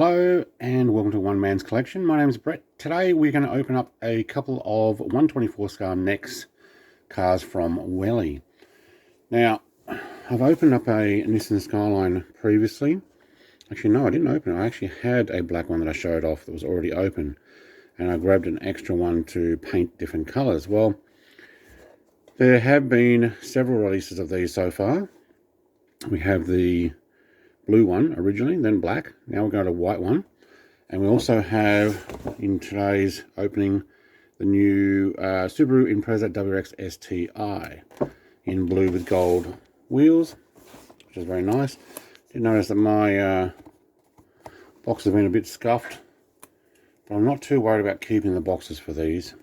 Hello and welcome to One Man's Collection. My name is Brett. Today we're going to open up a couple of 124 scale NEX cars from Welly. Now, I've opened up a Nissan Skyline previously. Actually, no, I didn't open it. I actually had a black one that I showed off that was already open. And I grabbed an extra one to paint different colours. Well, there have been several releases of these so far. We have the blue one originally, then black. Now we're going to white one. And we also have, in today's opening, the new Subaru WRX STi in blue with gold wheels, which is very nice. Did notice that my box has been a bit scuffed, but I'm not too worried about keeping the boxes for these.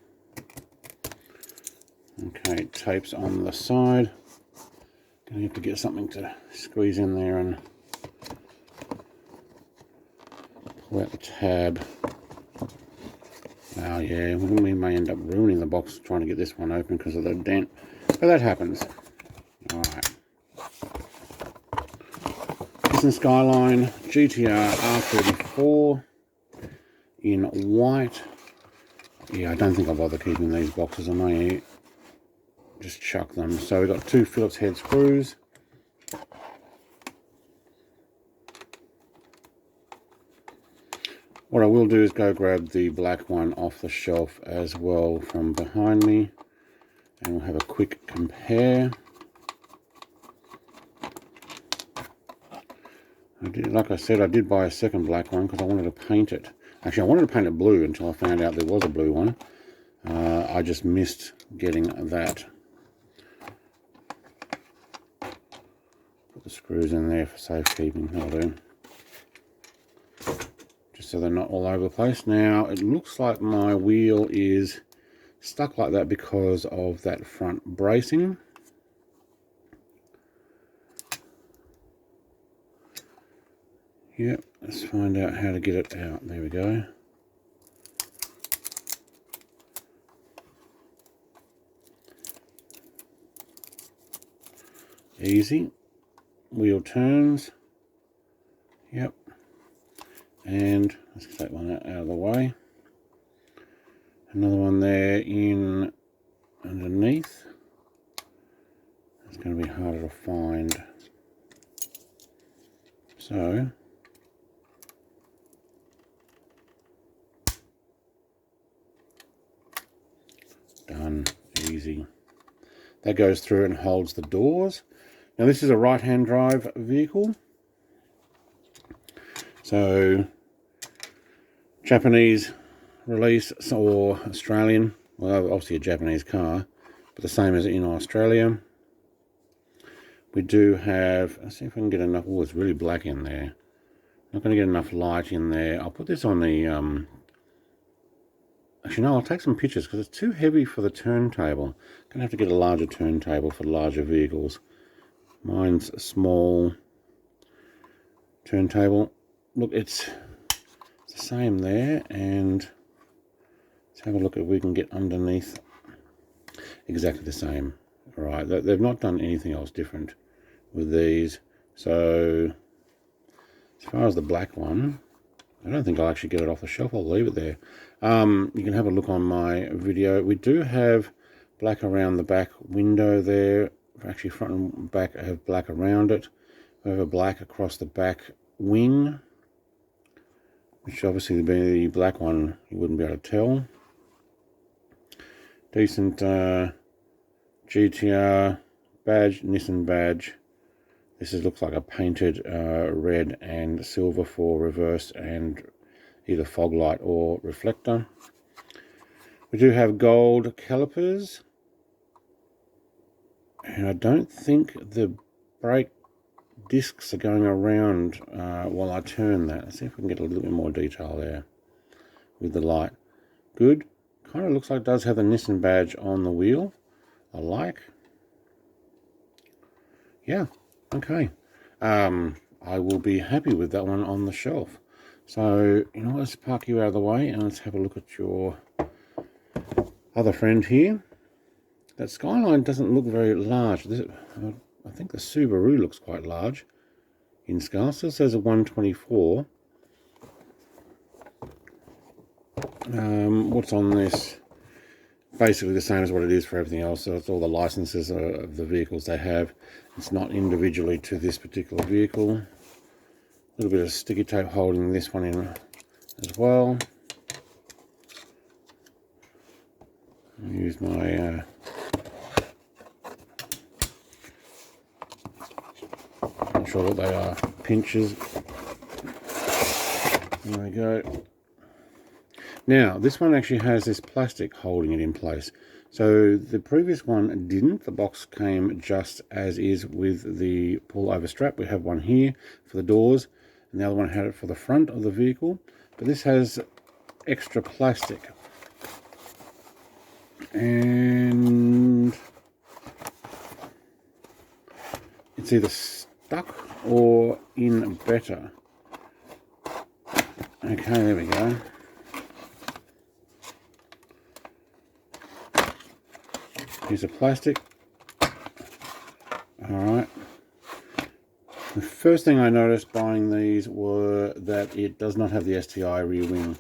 Okay, tapes on the side. Gonna have to get something to squeeze in there and pull out the tab. Oh yeah, we may end up ruining the box trying to get this one open because of the dent, but that happens. Alright. Nissan Skyline GTR R34 in white. Yeah, I don't think I'll bother keeping these boxes. I may just chuck them. So we've got two Phillips head screws. What I will do is go grab the black one off the shelf as well from behind me, and we'll have a quick compare. Like I said, I did buy a second black one because I wanted to paint it. Actually, I wanted to paint it blue until I found out there was a blue one. I just missed getting that. Put the screws in there for safekeeping. That'll do. Just so they're not all over the place. Now, it looks like my wheel is stuck like that because of that front bracing. Yep, let's find out how to get it out. There we go. Easy. Wheel turns. Yep. And let's take one out of the way. Another one there in underneath. It's going to be harder to find. So done. Easy. That goes through and holds the doors. Now this is a right-hand drive vehicle. So Japanese release or Australian, well obviously a Japanese car, but the same as in Australia. We do have, let's see if I can get enough, oh it's really black in there. Not going to get enough light in there. I'll put this on the, actually no, I'll take some pictures because it's too heavy for the turntable. Going to have to get a larger turntable for larger vehicles. Mine's a small turntable. Look, it's the same there, and let's have a look if we can get underneath. Exactly the same. All right, they've not done anything else different with these. So as far as the black one, I don't think I'll actually get it off the shelf. I'll leave it there. You can have a look on my video. We do have black around the back window there. Actually, front and back have black around it. We have a black across the back wing, which obviously being the black one, you wouldn't be able to tell. Decent GTR badge, Nissan badge. This looks like a painted red and silver for reverse and either fog light or reflector. We do have gold calipers. And I don't think the brake discs are going around while I turn that. Let's see if we can get a little bit more detail there with the light. Good. Kind of looks like it does have the Nissan badge on the wheel. I like. Yeah, okay. I will be happy with that one on the shelf. So, you know, let's park you out of the way and let's have a look at your other friend here. That Skyline doesn't look very large. I think the Subaru looks quite large in scale. Still says a 124. What's on this? Basically the same as what it is for everything else. So it's all the licenses of the vehicles they have. It's not individually to this particular vehicle. A little bit of sticky tape holding this one in as well. I'll use my not sure what they are, pinchers. There we go. Now, this one actually has this plastic holding it in place. So the previous one didn't. The box came just as is with the pull-over strap. We have one here for the doors, and the other one had it for the front of the vehicle. But this has extra plastic. And it's either stuck or in better. Okay, there we go. Here's the plastic. Alright. The first thing I noticed buying these were that it does not have the STi rear wing.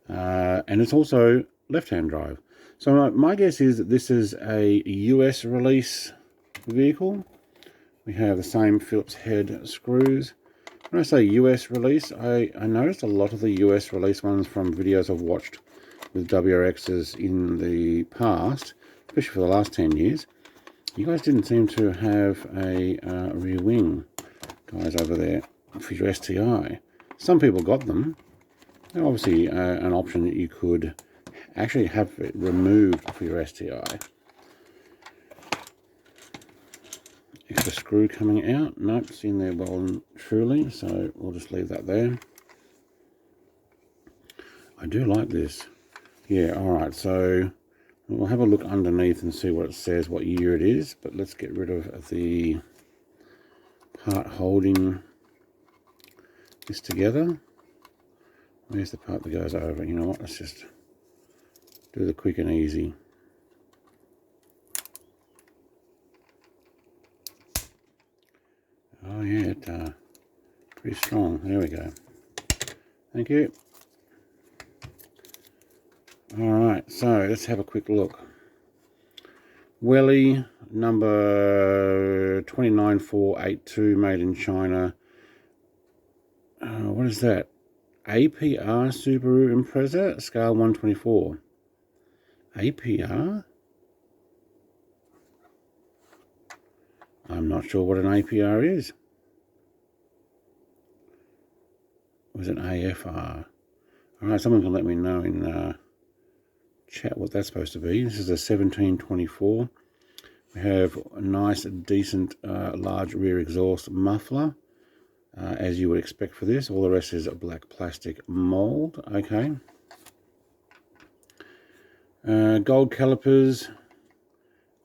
And it's also left-hand drive. So my guess is that this is a US release vehicle. We have the same Phillips head screws. When I say US release, I noticed a lot of the US release ones from videos I've watched with WRXs in the past, especially for the last 10 years. You guys didn't seem to have a rear wing, guys, over there for your STi. Some people got them. They're obviously an option that you could actually have it removed for your STi. Extra screw coming out. Nope, it's in there well and truly, so we'll just leave that there. I do like this. Yeah, alright, so we'll have a look underneath and see what it says, what year it is, but let's get rid of the part holding this together. Where's the part that goes over? You know what, let's just do the quick and easy. Oh yeah, it's pretty strong. There we go. Thank you. Alright, so let's have a quick look. Welly number 29482, made in China. What is that? APR Subaru Impreza, scale 124. APR? I'm not sure what an APR is. Was it AFR? Alright, someone can let me know in chat what that's supposed to be. This is a 1724. We have a nice, decent, large rear exhaust muffler, as you would expect for this. All the rest is a black plastic mold. Okay. Gold calipers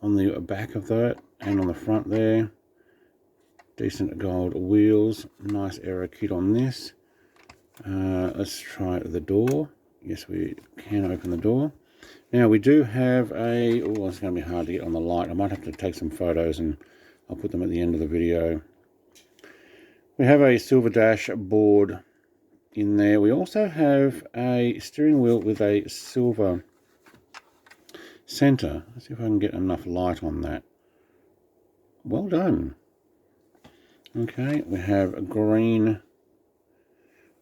on the back of that and on the front there. Decent gold wheels. Nice aero kit on this. Let's try the door. Yes, we can open the door. Now we do have a, oh, it's going to be hard to get on the light. I might have to take some photos and I'll put them at the end of the video. We have a silver dashboard in there. We also have a steering wheel with a silver center. Let's see if I can get enough light on that. Well done. Okay, we have green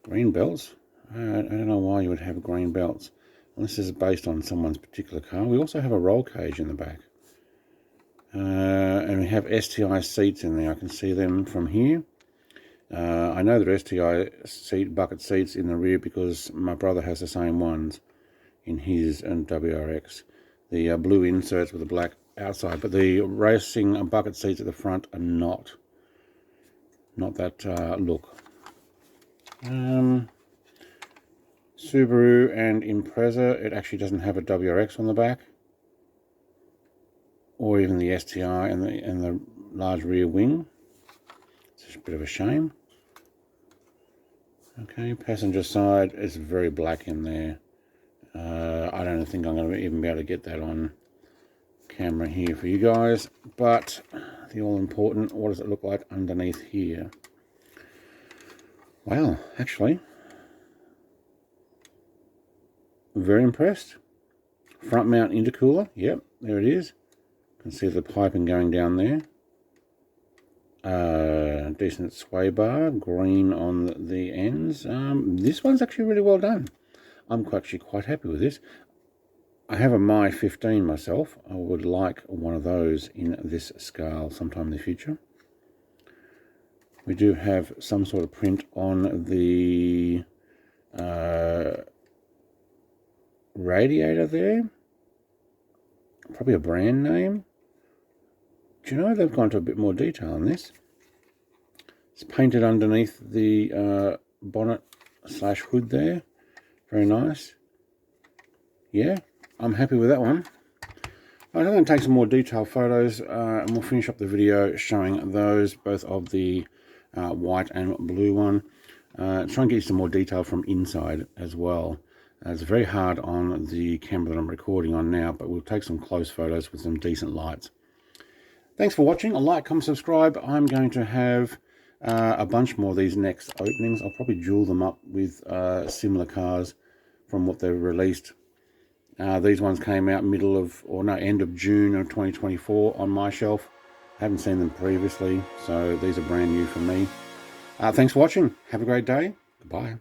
belts. I don't know why you would have green belts. This is based on someone's particular car. We also have a roll cage in the back. And we have STi seats in there. I can see them from here. I know that STi bucket seats in the rear because my brother has the same ones in his and WRX. The blue inserts with the black outside, but the racing bucket seats at the front are not that look. Subaru and Impreza, it actually doesn't have a WRX on the back, or even the STi and the large rear wing. It's just a bit of a shame. Okay, passenger side is very black in there. I don't think I'm going to even be able to get that on camera here for you guys, but the all-important, what does it look like underneath here? Well, actually, very impressed. Front mount intercooler, yep, there it is. You can see the piping going down there. Decent sway bar, green on the ends. This one's actually really well done. I'm actually quite happy with this. I have a My 15 myself. I would like one of those in this scale sometime in the future. We do have some sort of print on the radiator there. Probably a brand name. Do you know they've gone to a bit more detail on this? It's painted underneath the bonnet slash hood there. Very nice. Yeah, I'm happy with that one. I'm going to take some more detailed photos and we'll finish up the video showing those, both of the white and blue one. Try and get you some more detail from inside as well. It's very hard on the camera that I'm recording on now, but we'll take some close photos with some decent lights. Thanks for watching. A like, comment, subscribe. I'm going to have a bunch more of these next openings. I'll probably jewel them up with similar cars from what they've released. These ones came out end of June of 2024 on my shelf. Haven't seen them previously, so these are brand new for me. Thanks for watching. Have a great day. Goodbye.